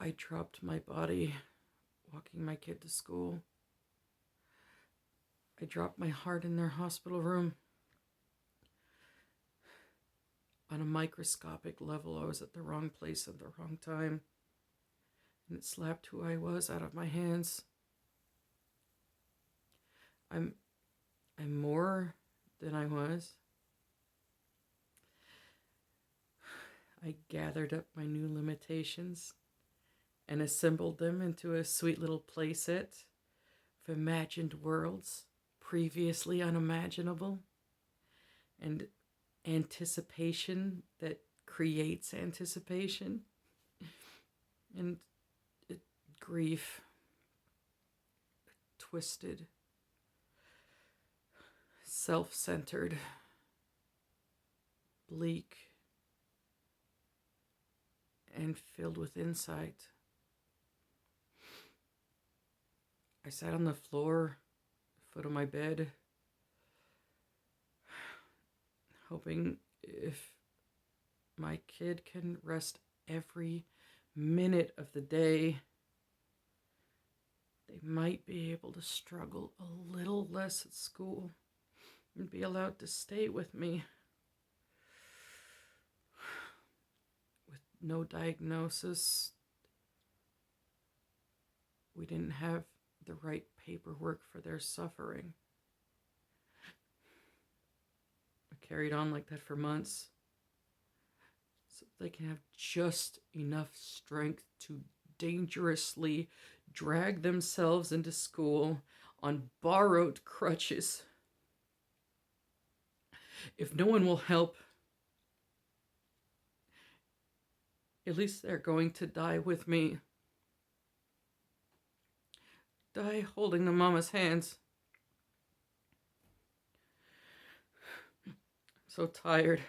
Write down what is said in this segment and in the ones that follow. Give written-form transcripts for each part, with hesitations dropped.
I dropped my body walking my kid to school. I dropped my heart in their hospital room. On a microscopic level, I was at the wrong place at the wrong time, and it slapped who I was out of my hands. I'm more than I was. I gathered up my new limitations and assembled them into a sweet little playset of imagined worlds previously unimaginable, and anticipation that creates anticipation, and grief, twisted, self-centered, bleak, and filled with insight. I sat on the floor, foot of my bed, hoping if my kid can rest every minute of the day, they might be able to struggle a little less at school and be allowed to stay with me. With no diagnosis, we didn't have the right paperwork for their suffering. I carried on like that for months, so they can have just enough strength to dangerously drag themselves into school on borrowed crutches. If no one will help, at least they're going to die with me. Die holding the mama's hands. I'm so tired.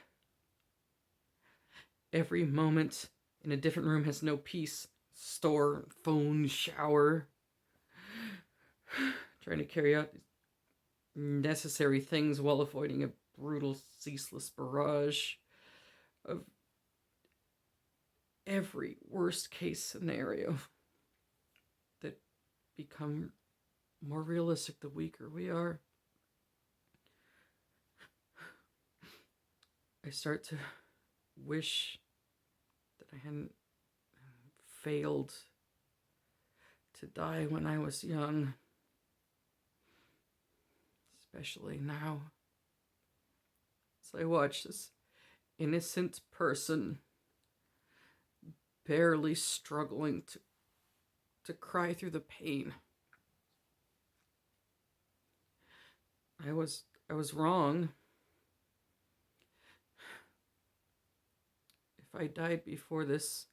Every moment in a different room has no peace. Store, phone, shower. Trying to carry out necessary things while avoiding a brutal, ceaseless barrage of every worst case scenario that become more realistic the weaker we are. I start to wish that I hadn't failed to die when I was young, especially now, as I watch this innocent person barely struggling to cry through the pain. I was wrong. If I died before this,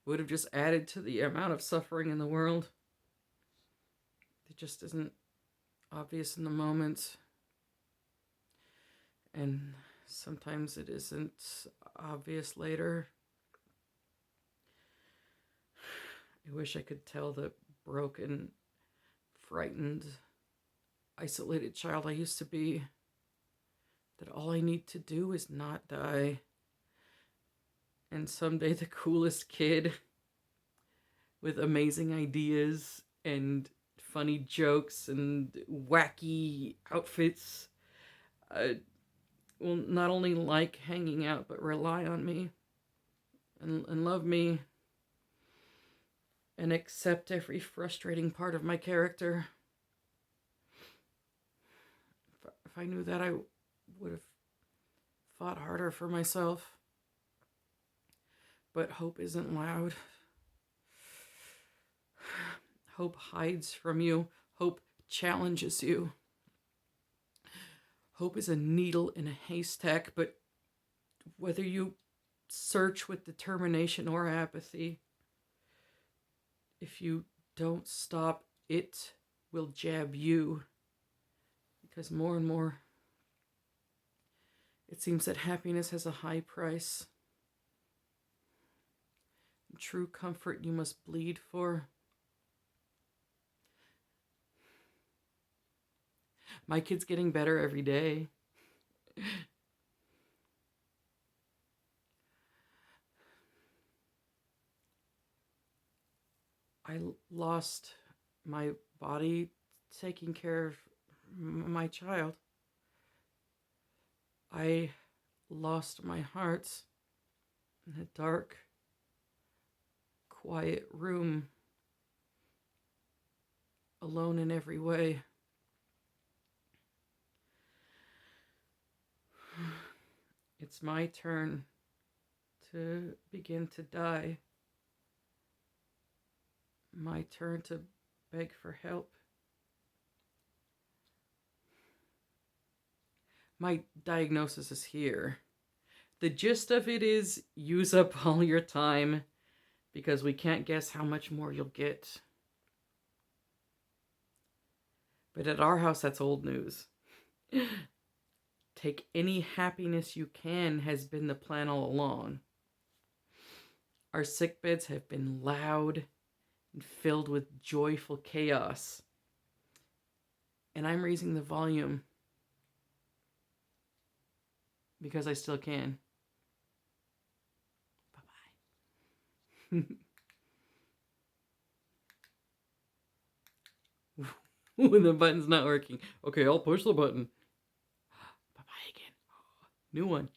it would have just added to the amount of suffering in the world. It just isn't obvious in the moment. And sometimes it isn't obvious later. I wish I could tell the broken, frightened, isolated child I used to be that all I need to do is not die. And someday the coolest kid with amazing ideas and funny jokes and wacky outfits will not only like hanging out, but rely on me and love me and accept every frustrating part of my character. If I knew that, I would have fought harder for myself. But hope isn't loud. Hope hides from you. Hope challenges you. Hope is a needle in a haystack, but whether you search with determination or apathy, if you don't stop, it will jab you. Because more and more, it seems that happiness has a high price. True comfort you must bleed for. My kid's getting better every day. I lost my body taking care of my child. I lost my heart in a dark, quiet room, alone in every way. It's my turn to begin to die. My turn to beg for help. My diagnosis is here. The gist of it is use up all your time because we can't guess how much more you'll get. But at our house, that's old news. Take any happiness you can has been the plan all along. Our sick beds have been loud and filled with joyful chaos. And I'm raising the volume because I still can. Bye-bye. The button's not working. Okay, I'll push the button. Bye-bye again. New one.